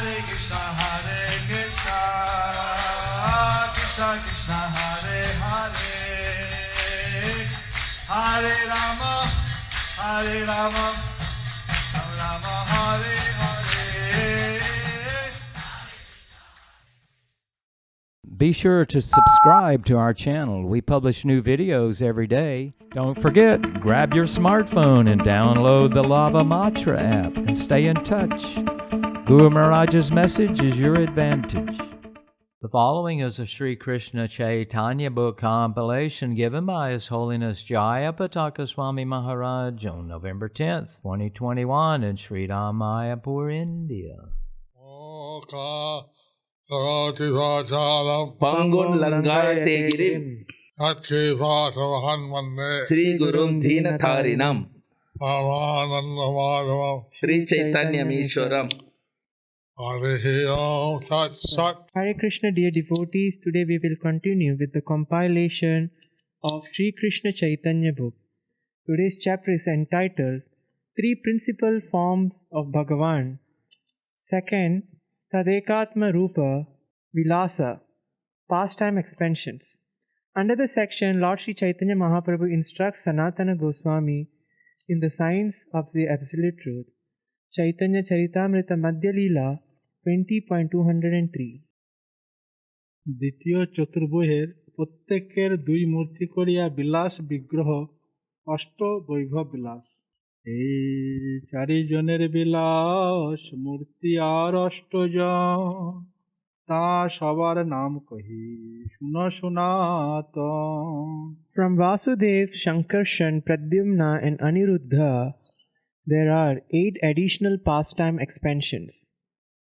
Hare Krishna, Krishna Krishna, Hare Hare, Hare Rama, Rama Rama, Hare Hare. Be sure to subscribe to our channel. We publish new videos every day. Don't forget, grab your smartphone and download the Lava Matra app and stay in touch. Guru Maharaj's message is your advantage. The following is a Sri Krishna Chaitanya book compilation given by His Holiness Jayapataka Swami Maharaj on November 10th, 2021 in Sri Mayapur, India. Karoti Vachalam Pangun Langayate Girim Yatke Vatavan Mande Sri Gurum Dhinatharinam Paramanandamadavam Sri Chaitanya Meeshwaram. Hare Om Sat Sat. Hare Krishna, dear devotees, today we will continue with the compilation of Sri Krishna Chaitanya book. Today's chapter is entitled Three Principal Forms of Bhagavan. Second, Tadekatma Rupa Vilasa, Pastime Expansions. Under the section, Lord Sri Chaitanya Mahaprabhu instructs Sanatana Goswami in the science of the Absolute Truth. Chaitanya Charitamrita Madhya Leela 20.203. দ্বিতীয় চতুর্ভুজের প্রত্যেকের দুই মূর্তি করিয়া বিলাস বিগ্রহ অষ্ট বৈভব বিলাস। এই চারিজনের বিলাস মূর্তি আর অষ্টজন, তা সবার নাম কহি শুন সনাতন। From Vasudev, Shankarshan, Pradyumna and Aniruddha, there are 8 additional pastime expansions.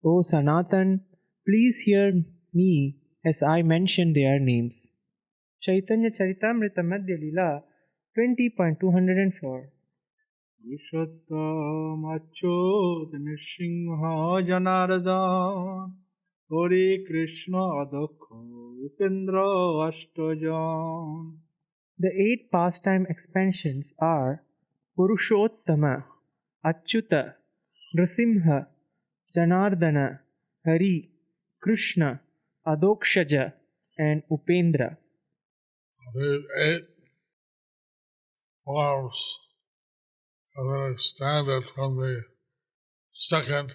O Sanatan, please hear me as I mention their names. Chaitanya Charitamrita Madhya Leela 20.204. Purushottam Achyuta Narasimha Janardan, Hari Krishna অদক্ষ Upendra অষ্টজন। The 8 pastime expansions are Purushottama, Achyuta, Nrsimha, Janardana, Hari, Krishna, Adokshaja and Upendra. These 8 forms have been extended from the second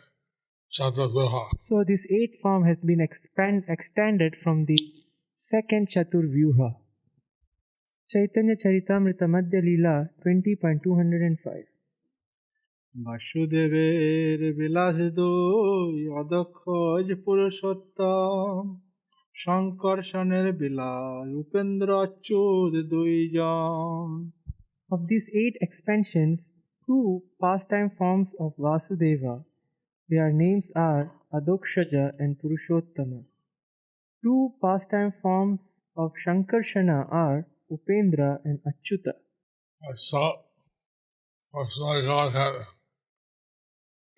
Chaturvyuha. So this 8 form has been extended from the second Chaturvyuha. Chaitanya Charitamrita Madhya Leela 20.205. বাসুদেবের বিলাস দুই, অদক্ষজ পুরুষোত্তম, শঙ্কর্ষণের বিলাস উপেন্দ্র অচ্যুত দুইজন। Of these 8 expansions, 2 pastime forms of Vasudeva, their names are Adokshaja and Purushottama. 2 pastime forms of Shankarshana are Upendra and Achyuta. I saw personally God had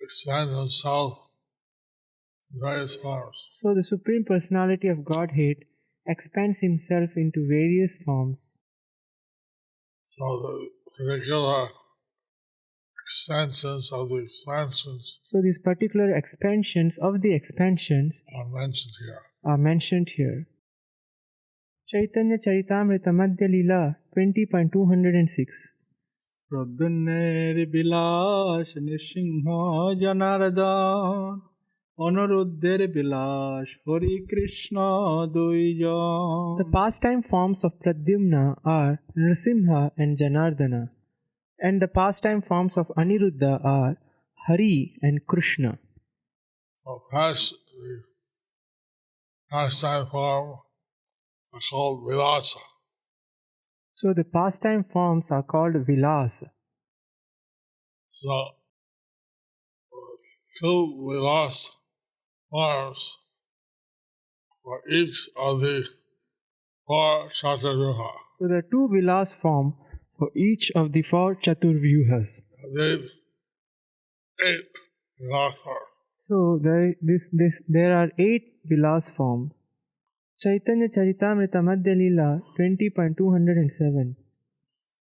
expanded himself in various forms. So the Supreme Personality of Godhead expands himself into various forms. So the particular expansions of the expansions So these particular expansions of the expansions are mentioned here. are mentioned here. Chaitanya Charitamrita Madhya Leela 20.206. প্রদ্যুন্নের বিলাস নৃসিংহ জনার্দন, অনুরুদ্ধের বিলাস হরি কৃষ্ণ দুইজন। The pastime forms of Pradyumna are Nrsimha and Janardana, and the pastime forms of Aniruddha are Hari and Krishna. The pastime form are called Vilasa. So the pastime forms are called Vilasa. So, 2 Vilasa forms for each of the 4 Chaturvyuha. So there are 2 Vilas form for each of the 4 Chaturvyuhas. These 8 Vilasa forms. So there are 8 Vilas forms. Chaitanya Charitamrita Madhya Leela 20.207.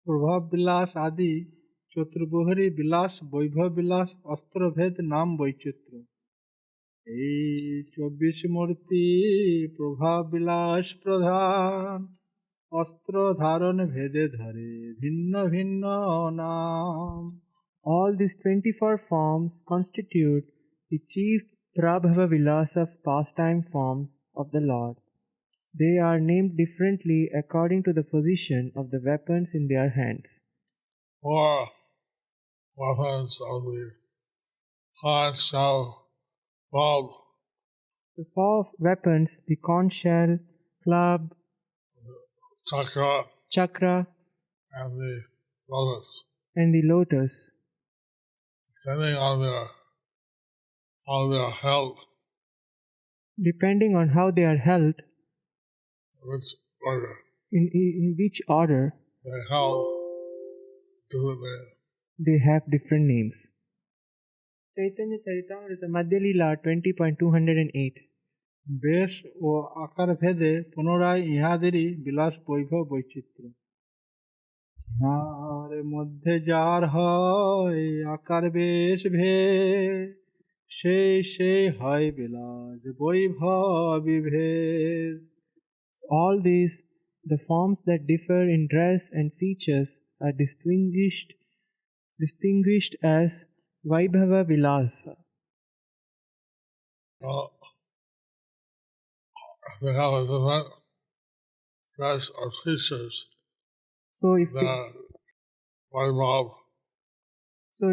প্রভাব বিলাস আদি চতুর্বহরী বিলাস বৈভব বিলাস অস্ত্রভেদ নাম বৈচিত্র্য। এই 24 মূর্তি প্রভাব বিলাস প্রধান অস্ত্র ধারণ ভেদে ধরে ভিন্ন ভিন্ন নাম। All these 24 forms constitute the chief Prabhava Vilasa pastime forms of the Lord. They are named differently according to the position of the weapons in their hands. Four weapons of the hard shell bulb, The four weapons, the conch shell, club, chakra, chakra, and the lotus. and the lotus, Depending on their health, depending on how they are held, which order in which order they held, different name. they have different names. Chaitanya Charitamrita Madhya Leela 20.208. বেশ ও আকার ভেদে পুনরায় ইহাদেরই বিলাস বৈভব বৈচিত্র্য। ইহার মধ্যে যার হয় আকার বেশ ভেদ সেই হয় বিলাস বৈভব বিভেদ। All these, the forms that differ in dress and features, are distinguished as Vaibhava Vilasa. Well, they have a different dress or features So if than Vaibhav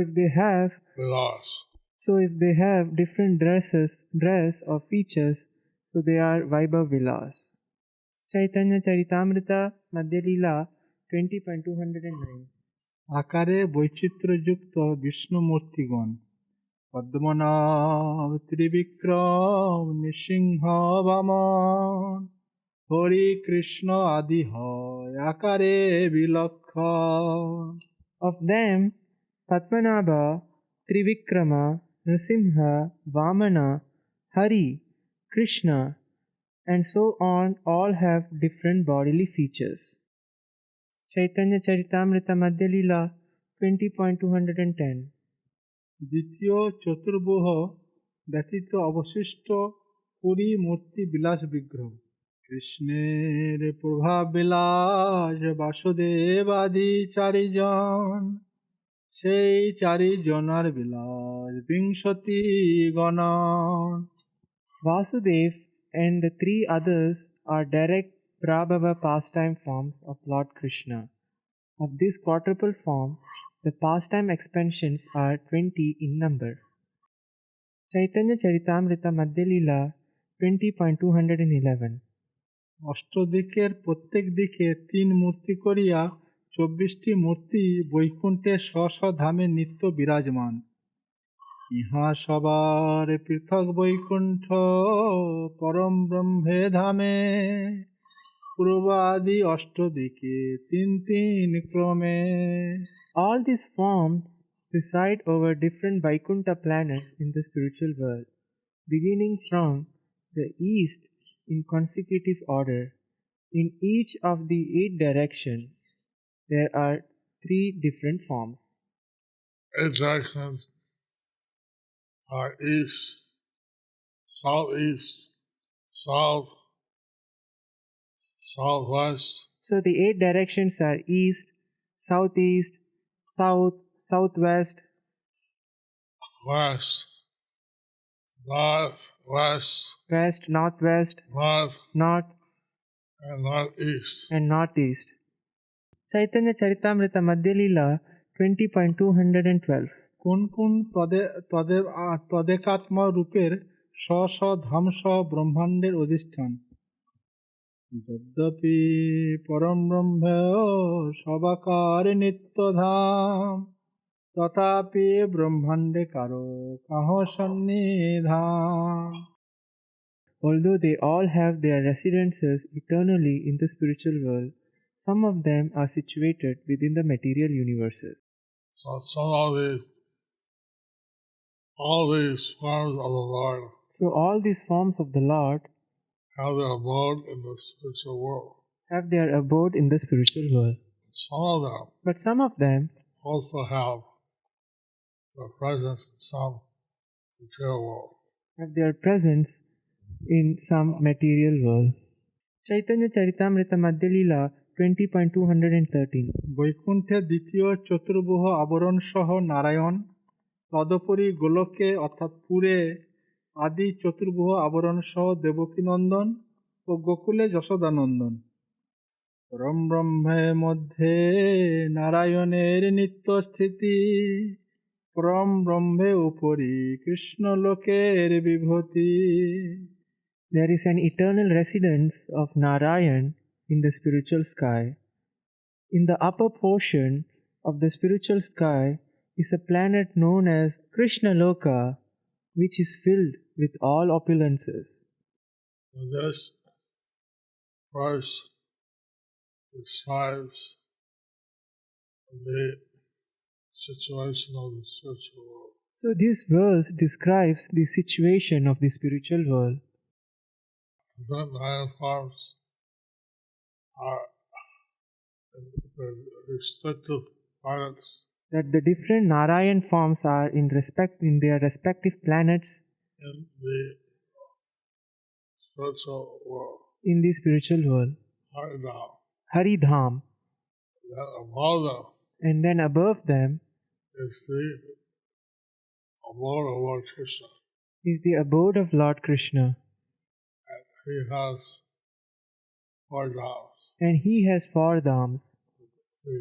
if they have Vilas. different dress or features, so they are Vaibhava Vilas. Chaitanya Charitamrita Madhya Leela 20.209. আকারে বৈচিত্র্যযুক্ত বিষ্ণু মূর্তিগণ পদ্মনাভ ত্রিবিক্রম নৃসিংহ বামন হরি কৃষ্ণ আদি হয় আকারে বিলক্ষণ। Of them, Padmanabha, Trivikrama, Nrsimha, Vamana, Hari, Krishna, and so on all have different bodily features. Chaitanya Charitamrita Madhya Leela 20.210. দ্বিতীয় চতুর্ভুহ ব্যতীত অবশিষ্ট পুরী মূর্তি বিলাস বিগ্রহ কৃষ্ণের প্রভাব বিলাস বাসুদেব আদি চারিজন সেই চারিজনার বিলাস বিংশতি গণন। Vasudev and the three others are direct Prabhava pastime forms of Lord Krishna. Of this quadruple form, the pastime expansions are 20 in number. Chaitanya Charitamrita Madhya Leela 20.211. অষ্টদিকের প্রত্যেক দিকে 3 মূর্তি করিয়া 24টি মূর্তি বৈকুণ্ঠে স্ব স্ব ধামে নিত্য বিরাজমান। ইহা সবার পৃথক বৈকুণ্ঠ পরম ব্রহ্মে ধামে পূর্বাদি অষ্টদিকে 3 ক্রমে। All these forms preside over different Vaikuntha planets in the spiritual world, beginning from the east in consecutive order. In each of the 8 directions, there are 3 different forms. 8 directions are east, southeast, south, southwest, So the 8 directions are east, southeast, south, southwest, west, north, west, west, northwest, north, north, and northeast. and northeast. Chaitanya Charitamrita Madhya Leela 20.212. কোন কোন তদেকাত্ম রূপের স্ব স্ব ধাম সহ ব্রহ্মাণ্ডের অধিষ্ঠান। যদ্যপি পরম ব্রহ্ম সবাকার নিত্যধাম তথাপি ব্রহ্মাণ্ডে কারো কাহ সন্নিধান। Although they all have their residences eternally in the spiritual world, some of them are situated within the material universes. So some of all these forms of the Lord So all these forms of the Lord have their abode in the spiritual world. have their abode in the spiritual world. Some of them But some of them also have their presence in some material world. have their presence in some material world. Chaitanya Charitamrita Madhya Leela 20.213. বৈকুণ্ঠে দ্বিতীয় চতুর্ভুজ আবরণ সহ নারায়ণ, তদুপরি গোলকে অর্থাৎ পুরে আদি চতুর্ভুজ আবরণ সহ দেবকীনন্দন ও গোকুলে যশোদানন্দন। পরম ব্রহ্মে মধ্যে নারায়ণের নিত্য স্থিতি, পরম ব্রহ্মে উপরি কৃষ্ণ লোকের বিভূতি। There is an eternal residence of Narayan in the spiritual sky. In the upper portion of the spiritual sky is a planet known as Krishna Loka, which is filled with all opulences. This verse describes the situation of the spiritual world. So this verse describes the situation of the spiritual world. The nine forms are in the respective planets That the different Narayan forms are in their respective planets in the spiritual world. in the spiritual world. Haridam. Haridham. Then above them And then above them is the abode of Lord Krishna. is the abode of Lord Krishna. He has four dhams. And he has four dhams. The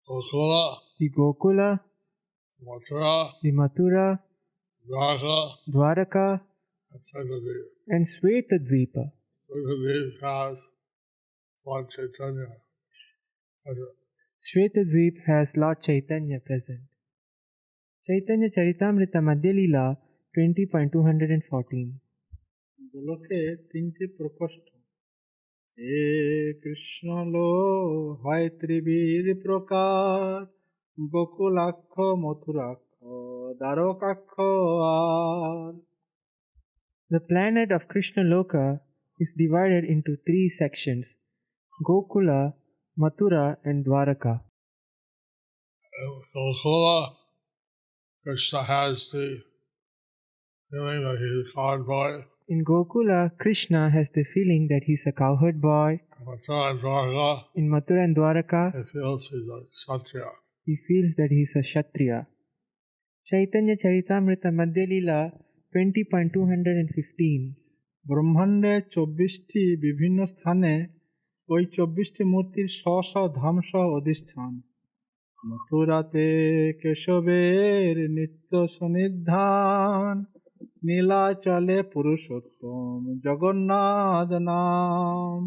Gokula, The Gokula, Mathura, the Mathura, Dwarka, Dwaraka, and Setadev. and Svetadvipa. Setadev has Lord Chaitanya. Svetadvip has Lord Chaitanya present. Chaitanya Charitamrita Madhya Leela 20.214. গোলকে তিনটি প্রকোষ্ঠ, এ কৃষ্ণ লো হয় ত্রিবিধ প্রকার, গোকুলাক্ষ মথুরাক্ষ দ্বারকাক্ষ আর। The planet of Krishna Loka is divided into three sections: Gokula, Mathura, and Dwaraka. In Gokula, Krishna has the feeling that he's a cowherd boy. In Gokula, Krishna has the feeling that he's a cowherd boy. Mathura and Dwarka, In Mathura and Dwaraka, he feels he's a Kshatriya. he feels that he's a Kshatriya. Chaitanya Charitamrita Madhya Leela 20.215. ব্রহ্মাণ্ডে 24টি বিভিন্ন স্থানে ওই 24টি মূর্তির স্ব স্ব ধাম সহ অধিষ্ঠান। মথুরাতে কেশবের নিত্য সন্নিধান, নীলাচলে পুরুষোত্তম জগন্নাথ নাম।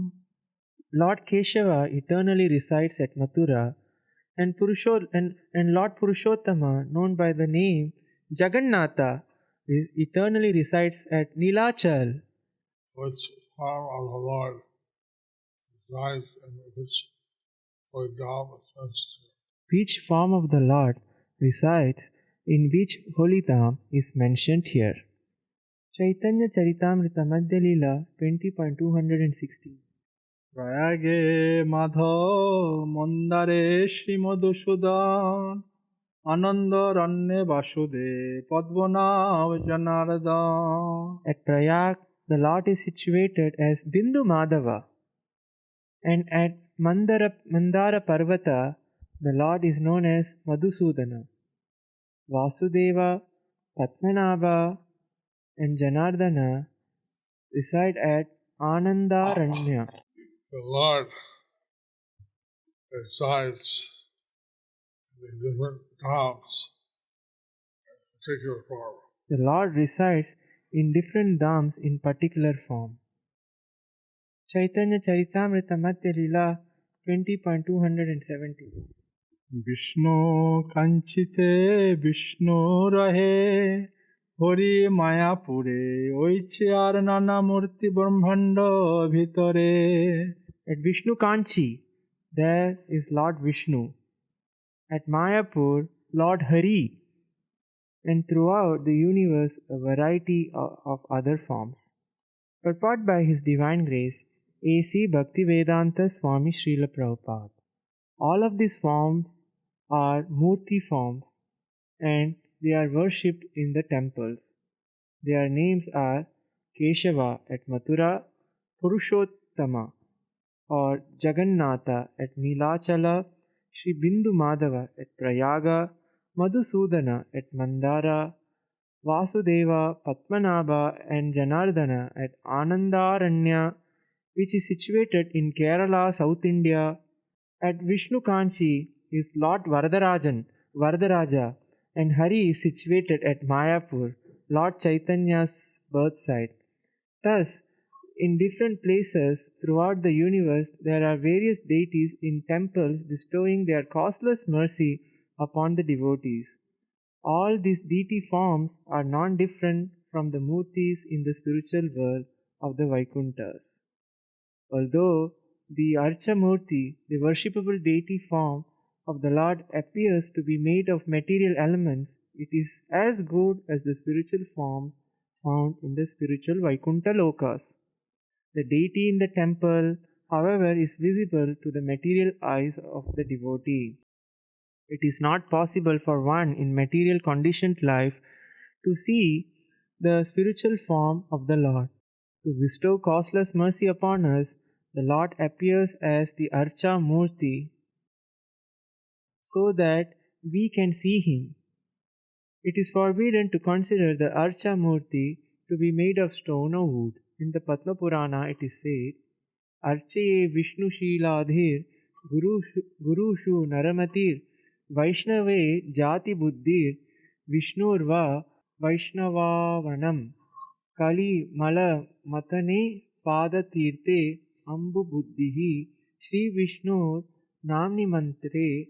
Lord Keshava eternally resides at Mathura, and Lord Purushottama, known by the name Jagannatha, eternally resides at Nilachal. Which form of the Lord resides in which holy dham is mentioned here. Which form of the Lord resides in which holy dham is mentioned here. Chaitanya Charitamrita Madhya Leela 20.216. প্রয়াগে Madhav, মন্দারে Shri Madhusudan, আনন্দরণ্যে Basudeb, Padmanabha Janardan. At Prayag, the Lord is situated as Bindu Madhava, and at Mandara Parvata, the Lord is known as Madhusudana. Vasudeva, Padmanabha, and Janardana reside at Anandaranya. The Lord resides in the different dhams in particular form. The Lord resides in different dhams in particular form. Chaitanya Charitamrita Madhya Leela 20.270. Vishnu কাঞ্চিতে Vishnu রহে, হরি মায়াপুরে ওইছে আর নানা মূর্তি ব্রহ্মাণ্ড ভিতরে। At Vishnu Kanchi, there is Lord Vishnu. At Mayapur, Lord Hari. And throughout the universe, a variety of other forms. Purport by His Divine Grace, A.C. Bhaktivedanta Swami Srila Prabhupada. All of these forms are Murti forms, and they are worshipped in the temples. Their names are Keshava at Mathura, Purushottama or Jagannatha at Nilachala, Sri Bindu Madhava at Prayaga, Madhusudana at Mandara, Vasudeva, Padmanabha and Janardana at Anandaranya, which is situated in Kerala, South India. At Vishnukanchi is Lord Varadaraja, and Hari is situated at Mayapur, Lord Chaitanya's birthsite. Thus, in different places throughout the universe, there are various deities in temples bestowing their causeless mercy upon the devotees. All these deity forms are non-different from the murtis in the spiritual world of the Vaikunthas. Although the Archamurti, the worshipable deity form of the Lord, appears to be made of material elements, it is as good as the spiritual form found in the spiritual Vaikuntha lokas. The deity in the temple, however, is visible to the material eyes of the devotee. It is not possible for one in material conditioned life to see the spiritual form of the Lord. To bestow causeless mercy upon us, the Lord appears as the Archa Murti so that we can see Him. It is forbidden to consider the Archa Murti to be made of stone or wood. In the Padma Purana it is said, Archaye Vishnu Shiladhir Gurushu Naramatir Vaishnave Jati Buddhir Vishnurva Vaishnavavanam Kali Mala Matane Pada Tirte Ambu Buddhihi Shri Vishnur Namni Mantre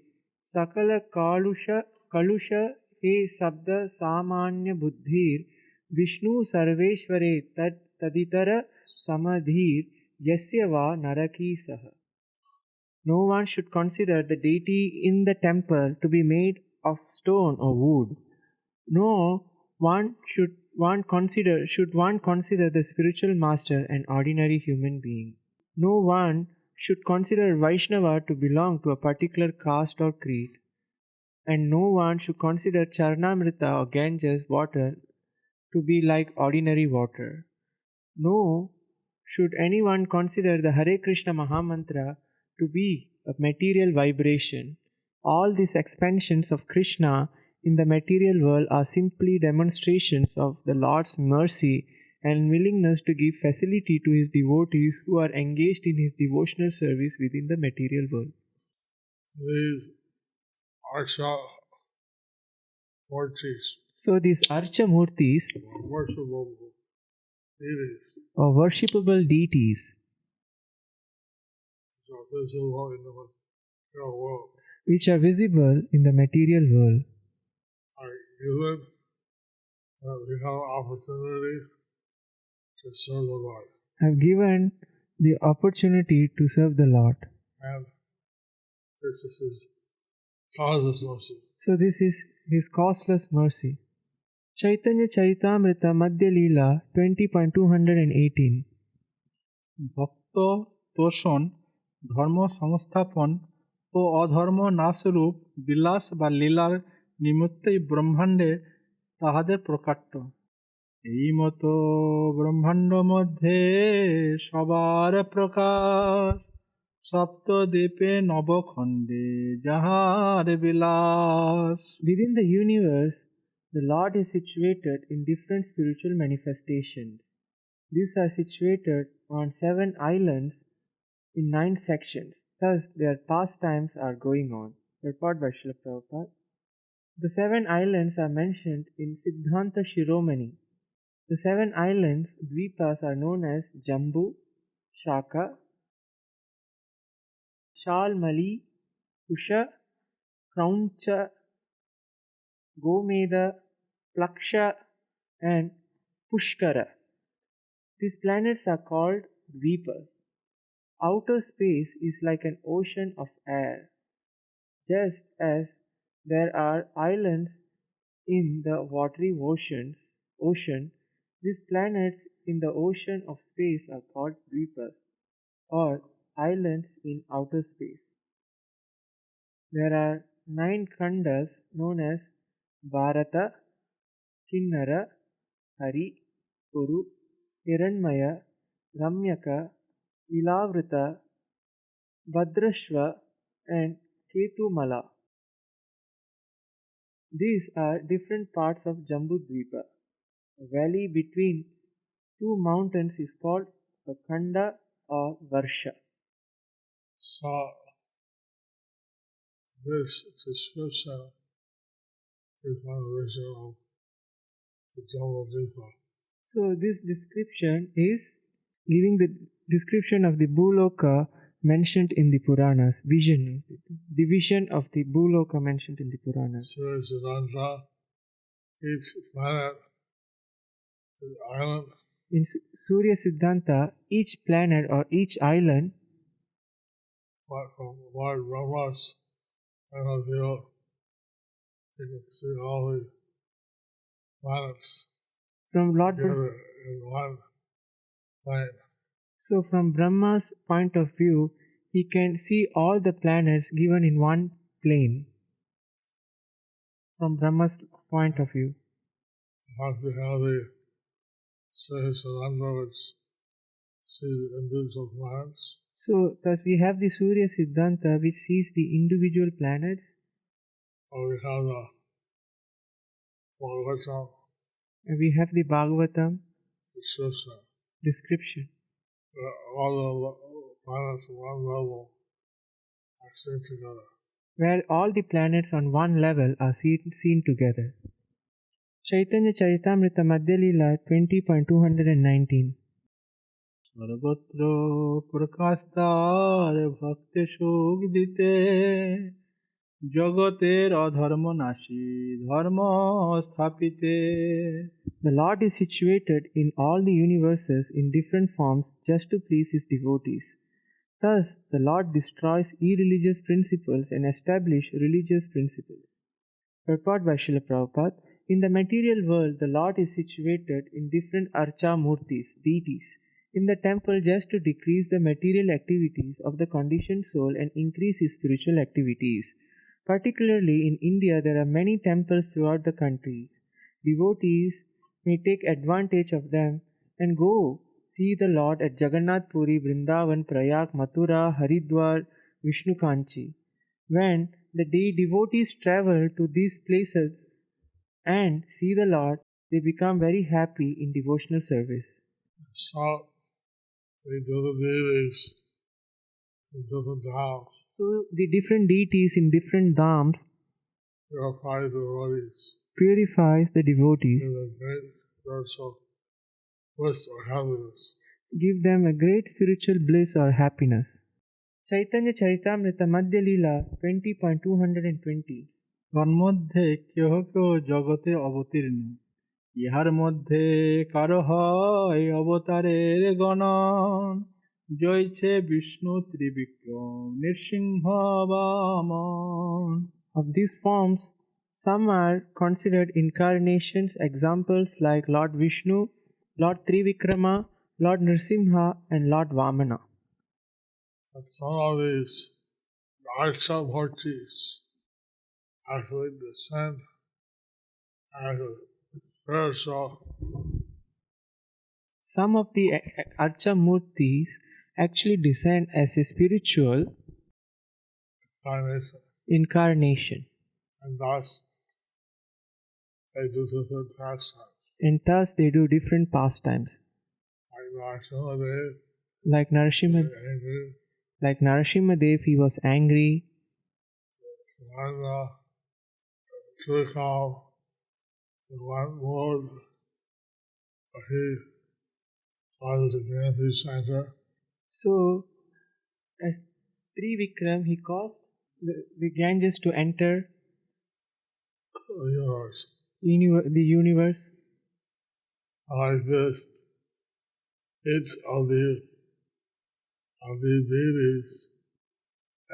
Sakala Kalusha He Sabda Samanya Buddhir Vishnu Sarveshware Taditara Samadhir Yasyava Naraki Saha. No one should consider the deity in the temple to be made of stone or wood. No one should one consider the spiritual master an ordinary human being. No one should consider Vaishnava to belong to a particular caste or creed. And no one should consider Charnamrita or Ganges water to be like ordinary water. No should anyone consider the Hare Krishna Mahamantra to be a material vibration. All these expansions of Krishna in the material world are simply demonstrations of the Lord's mercy and willingness to give facility to His devotees who are engaged in His devotional service within the material world. These Archa Murtis So these Archa Murtis are worshipable deities or worshipable deities which are visible in the material world which are visible in the material world are given that we have opportunity to serve the Lord. have given the opportunity to serve the Lord. And this is His causeless mercy. So this is His causeless mercy. Chaitanya Charitamrita Madhya Leela 20.218 ভক্ত তোষণ ধর্ম সংস্থাপন ও অধর্ম নাশরূপ বিলাস বা লীলার নিমিত্তেই ব্রহ্মাণ্ডে তাহাদের প্রকাট্য। এই মতো ব্রহ্মাণ্ড মধ্যে সবার প্রকাশ সপ্তদ্বীপে নবখণ্ডে যাহার বিলাস। Within the universe, the Lord is situated in different spiritual manifestations. These are situated on 7 islands in 9 sections. Thus, their pastimes are going on. Purport by Srila Prabhupada. The 7 islands are mentioned in Siddhanta Shiromani. The 7 islands, Dvipas, are known as Jambu, Shaka, Shalmali, Kusha, Krauncha, Gomeda, Plaksha, and Pushkara. These planets are called Dvipas. Outer space is like an ocean of air. Just as there are islands in the watery ocean, these planets in the ocean of space are called Dvipas, or islands in outer space. There are 9 khandas known as Bharata, Kinnara, Hari, Kuru, Hiranmaya, Ramyaka, Ilavrita, Bhadrashva, and Ketumala. These are different parts of Jambudvipa. A valley between two mountains is called a Khanda or Varsha. So this description is one version of the Jambudvipa. So this description is giving the description of the Bhuloka mentioned in the Puranas, division of the Bhuloka mentioned in the Puranas. Surya Siddhanta, each planet is island. In Surya Siddhanta, each planet or each island, But from Lord Brahma's point of view, you can see all the planets from Lord together in one plane. So from Brahma's point of view, he can see all the planets given in one plane. From Brahma's point of view. Have to have the Siddhanta, which sees the individual planets. So thus we have the Surya Siddhanta which sees the individual planets, Or we have the Bhagavatam and we have the Bhagavatam description. description. All the planets on one level are seen together. Where all the planets on one level are seen together. Chaitanya Charitamrita Madhya Leela 20.219. সর্বত্র প্রকাশতার ভক্তে সুখ দিতে জগতের অধর্ম নাশী ধর্ম স্থাপিতে. The Lord is situated in all the universes in different forms just to please His devotees. Thus, the Lord destroys irreligious principles and establishes religious principles. Purport by Srila Prabhupada. In the material world, the Lord is situated in different archa murtis, deities, in the temple just to decrease the material activities of the conditioned soul and increase his spiritual activities. Particularly in India, there are many temples throughout the country. Devotees may take advantage of them and go see the Lord at Jagannath Puri, Vrindavan, Prayag, Mathura, Haridwar, Vishnu Kanchi. When the devotees travel to these places and see the Lord, they become very happy in devotional service. So we do the deities in different dhams, So the different deities in different dhams purify the devotees, purifies the devotees, give them great spiritual bliss or happiness. give them a great spiritual bliss or happiness. Chaitanya Charitamrita Madhya Leela 20.220. তন্মধ্যে কেহ কেহ জগতে অবতীর্ণ, ইহার মধ্যে কারো হয় অবতারের গণন, জয়ছে বিষ্ণু ত্রিবিক্রম নৃসিংহ বামন. Of these forms, some are considered incarnations, examples like Lord Vishnu, Lord Trivikrama, Lord Nrsimha, and Lord Vamana. And some of these Archa Murtis actually descend as a spiritual Some of the Archa Murtis actually descend as a spiritual incarnation, incarnation, and thus they do different pastimes. and thus they do different pastimes. Like Narasimha, Like Narasimha Dev, he was angry. Trikal, in one word, he causes a Gandhi center. So, as Trivikram, he caused the Ganges to enter the universe. Like this, each of the deities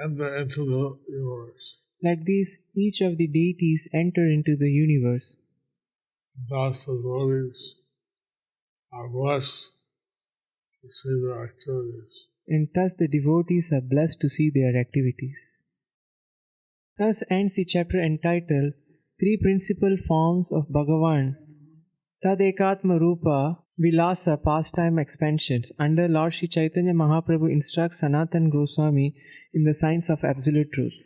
enter into the universe. Like this, each of the deities enter into the universe. Thus, the devotees are blessed to see their activities. And thus the devotees are blessed to see their activities. Thus ends the chapter entitled Three Principal Forms of Bhagavan, Tadekatma Rupa, Vilasa pastime expansions. Under Lord Sri Chaitanya Mahaprabhu instructs Sanatan Goswami in the science of absolute truth.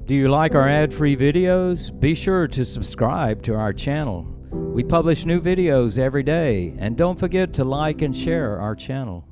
Do you like our ad-free videos? Be sure to subscribe to our channel. We publish new videos every day, and don't forget to like and share our channel.